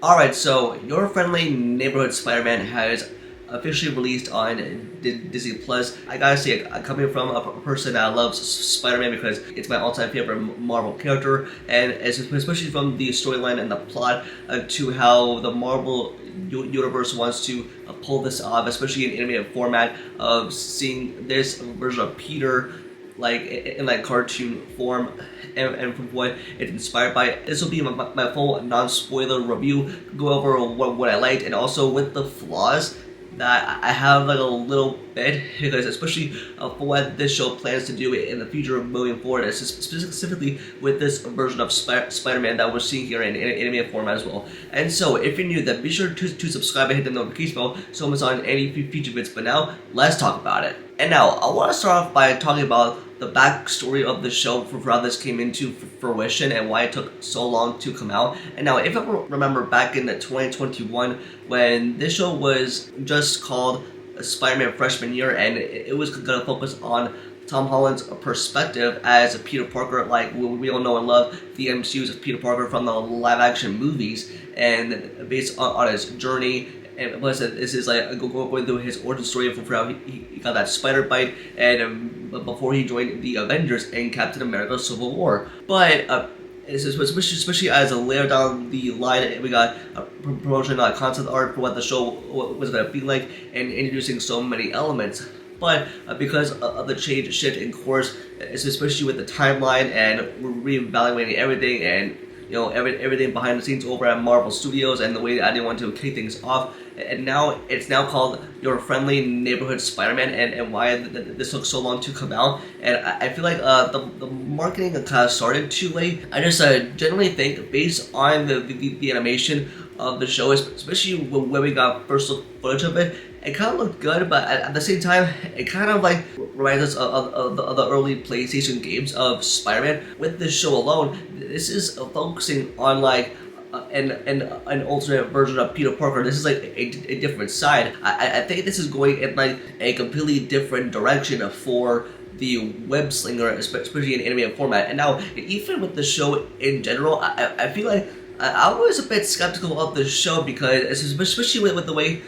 Alright, so Your Friendly Neighborhood Spider-Man has officially released on Disney Plus. I gotta say, coming from a person that loves Spider-Man because it's my all-time favorite Marvel character, and especially from the storyline and the plot to how the Marvel universe wants to pull this off, especially in animated format of seeing this version of Peter like in like cartoon form, and from what it's inspired by. This will be my full non-spoiler review, go over what I liked and also with the flaws that I have like a little bit, because especially for what this show plans to do in the future moving forward, specifically with this version of Spider-Man that we're seeing here in animated format as well. And so if you're new, then be sure to subscribe and hit the notification bell so it's on any future vids. But now let's talk about it. And now I want to start off by talking about the backstory of the show for how this came into fruition and why it took so long to come out. And now, if I remember back in the 2021, when this show was just called Spider-Man Freshman Year, and it was going to focus on Tom Holland's perspective as a Peter Parker, like we all know and love the MCU's of Peter Parker from the live-action movies, and based on his journey. And plus, this is like going through his origin story for how he got that spider bite, and before he joined the Avengers and Captain America: Civil War. But especially as a layer down the line, we got a promotion, concept art for what the show was going to be like, and introducing so many elements. But because of the shift in course, especially with the timeline and reevaluating everything, and everything behind the scenes over at Marvel Studios, and the way that I didn't want to kick things off, and now it's now called Your Friendly Neighborhood Spider-Man, and why this took so long to come out. And I feel like the marketing kind of started too late. I just generally think, based on the animation of the show, especially when we got first look footage of it, it kind of looked good, but at the same time, it kind of like reminds us of the early PlayStation games of Spider-Man. With this show alone, this is focusing on like an alternate version of Peter Parker. This is like a different side. I think this is going in like a completely different direction for the web-slinger, especially in animated format. And now, even with the show in general, I feel like I was a bit skeptical of the show, because especially with the way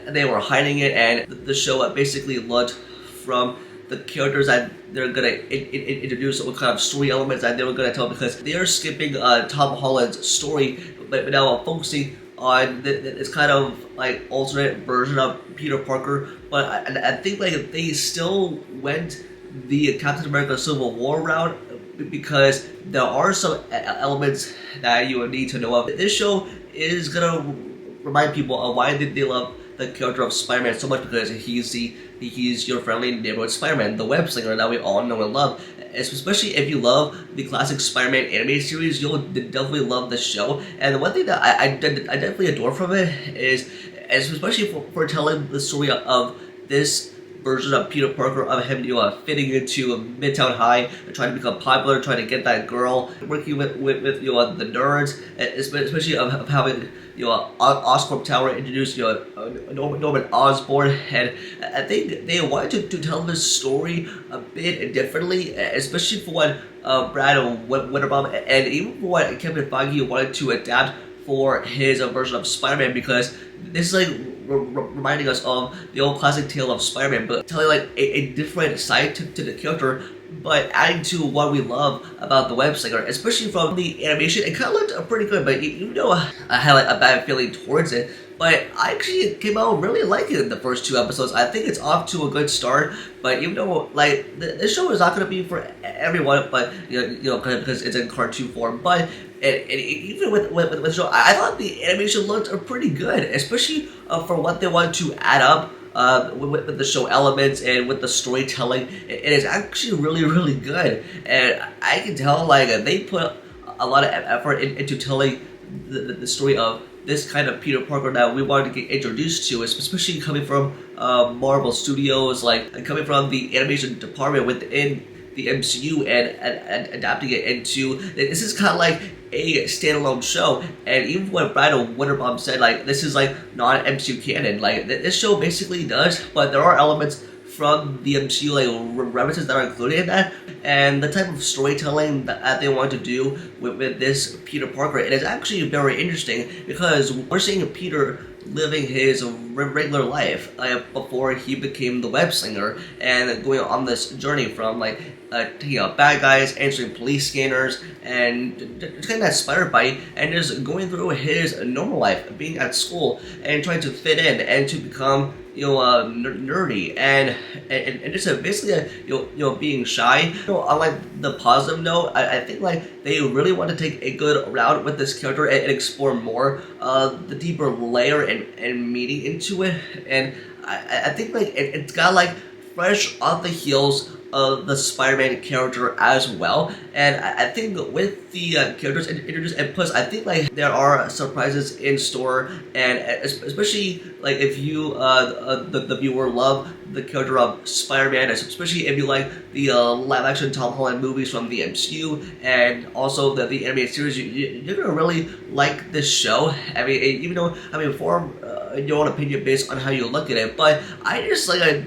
they were hiding it, and the show basically looked from the characters that they're gonna introduce, what kind of story elements that they were gonna tell, because they are skipping Tom Holland's story, but now focusing on this kind of like alternate version of Peter Parker. But I think like they still went the Captain America Civil War route, because there are some elements that you would need to know of. This show is gonna remind people of why they love the character of Spider-Man so much, because he's your friendly neighborhood Spider-Man, the web-slinger that we all know and love. Especially if you love the classic Spider-Man animated series, you'll definitely love this show. And the one thing that I definitely adore from it is especially for telling the story of this version of Peter Parker, of him fitting into Midtown High, trying to become popular, trying to get that girl, working with the nerds, especially of having Oscorp Tower introduce Norman Osborn. And I think they wanted to tell this story a bit differently, especially for what Brad Winterbaum and even for what Kevin Feige wanted to adapt for his version of Spider-Man, because this is like reminding us of the old classic tale of Spider-Man, but telling like a different side to the character, but adding to what we love about the web-slinger, especially from the animation. It kind of looked pretty good, but I had like a bad feeling towards it. But I actually came out really liking it in the first 2 episodes. I think it's off to a good start. But even though like this show is not going to be for everyone, but because it's in cartoon form, but even with the show, I thought the animation looked pretty good, especially for what they want to add up with the show elements and with the storytelling. It is actually really good, and I can tell like they put a lot of effort into telling the story of this kind of Peter Parker that we wanted to get introduced to, especially coming from Marvel Studios, like coming from the animation department within the MCU, and adapting it into, this is kind of like a standalone show. And even when Brad Winterbaum said like this is like not MCU canon, like this show basically does, but there are elements from the MCU, like references that are included in that, and the type of storytelling that they want to do with this Peter Parker. It is actually very interesting because we're seeing Peter living his regular life before he became the web-slinger, and going on this journey from like taking out bad guys, answering police scanners, and just getting that spider bite, and just going through his normal life, being at school and trying to fit in and to become nerdy and just basically being shy. On the positive note, I think like they really want to take a good route with this character and explore more the deeper layer and meaning into it. And I think like it's got like fresh off the heels of the Spider-Man character as well, and I think with the characters introduced, and plus I think like there are surprises in store, and especially like if you the viewer love the character of Spider-Man, especially if you like the live action Tom Holland movies from the MCU and also the animated series, you're gonna really like this show. I mean, even though form your own opinion based on how you look at it, but I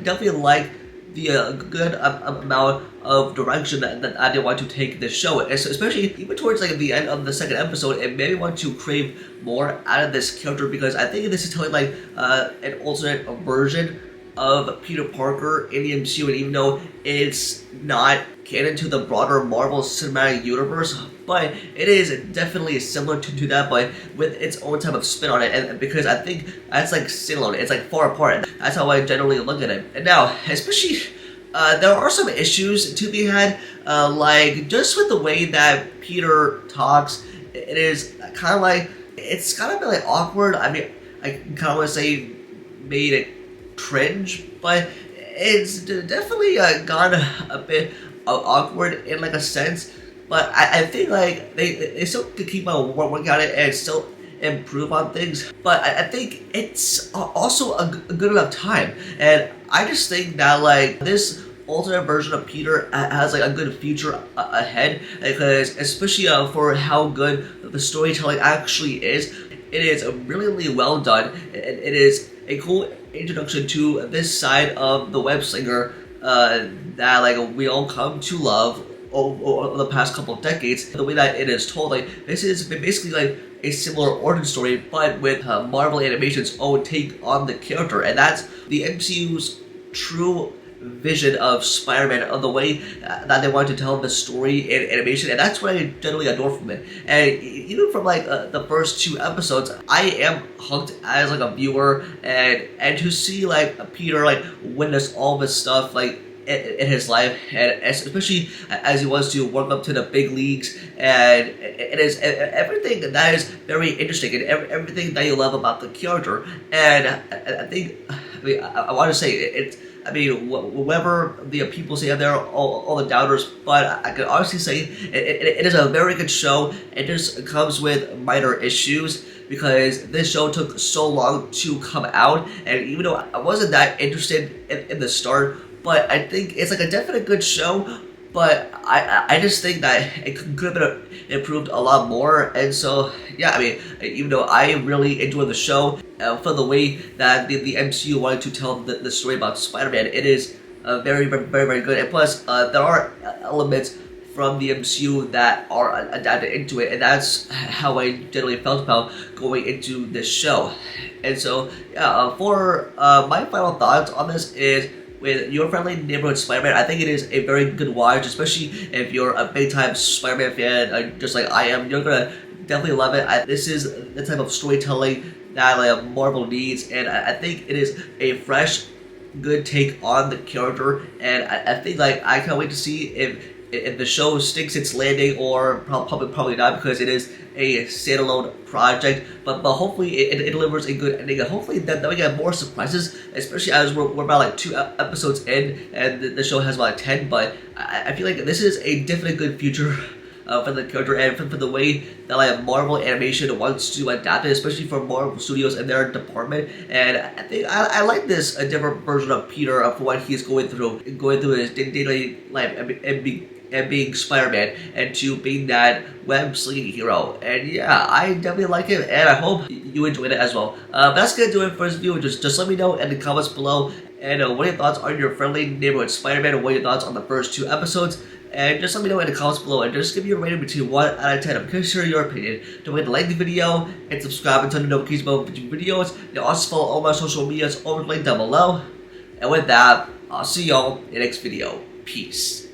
definitely like the good amount of direction that I did want to take this show, especially even towards like the end of the second episode. It made me want to crave more out of this character, because I think this is telling like an alternate version of Peter Parker in the MCU, and even though it's not canon to the broader Marvel Cinematic Universe, but it is definitely similar to that, but with its own type of spin on it, and because I think that's like standalone, it's like far apart. That's how I generally look at it. And now, especially, there are some issues to be had, like just with the way that Peter talks. It is kind of like, it's kind of been like awkward. I mean, I kind of want to say made it cringe, but it's definitely gone a bit awkward in like a sense. But I think like they still could keep on working on it and still improve on things. But I think it's also a good enough time, and I just think that like this alternate version of Peter has like a good future ahead, because especially for how good the storytelling actually is. It is really, really well done. It is a cool introduction to this side of the web-slinger that like we all come to love over the past couple of decades. The way that it is told, like this is basically like a similar origin story, but with Marvel Animation's own take on the character, and that's the MCU's true vision of Spider-Man, of the way that they want to tell the story in animation, and that's what I generally adore from it. And even from like the first two episodes, I am hooked as like a viewer, and to see like Peter like witness all this stuff like in his life, and especially as he wants to work up to the big leagues, and it is everything that is very interesting, and everything that you love about the character. And I think, I want to say it's, whatever the people say out there, all the doubters, but I can honestly say it is a very good show. It just comes with minor issues, because this show took so long to come out, and even though I wasn't that interested in the start, but I think it's like a definite good show. But I just think that it could have been improved a lot more. And so, yeah, even though I really enjoyed the show, for the way that the MCU wanted to tell the story about Spider-Man, it is very, very, very, very good. And plus, there are elements from the MCU that are adapted into it, and that's how I generally felt about going into this show. And so, yeah, for my final thoughts on this is, with Your Friendly Neighborhood Spider-Man, I think it is a very good watch, especially if you're a big-time Spider-Man fan, just like I am. You're gonna definitely love it. This is the type of storytelling that like Marvel needs, and I think it is a fresh, good take on the character. And I think like I can't wait to see if the show sticks its landing, or probably not, because it is a standalone project, but hopefully it delivers a good ending, and hopefully that we get more surprises, especially as we're about like 2 episodes in, and the show has about 10. But I feel like this is a definite good future for the character, and for the way that like Marvel Animation wants to adapt it, especially for Marvel Studios and their department. And I think I like this a different version of Peter, for what he's going through his daily life, and being Spider-Man, and to being that web-slinging hero. And yeah, I definitely like it, and I hope you enjoyed it as well. That's gonna do it for this video. Just let me know in the comments below And what are your thoughts on your friendly neighborhood Spider-Man? And what are your thoughts on the first 2 episodes? And just let me know in the comments below, and just give me a rating between 1 out of 10. I'm curious to hear your opinion. Don't forget to like the video and subscribe and turn the notifications bell for future videos. And also follow all my social medias over the link down below. And with that, I'll see y'all in the next video. Peace.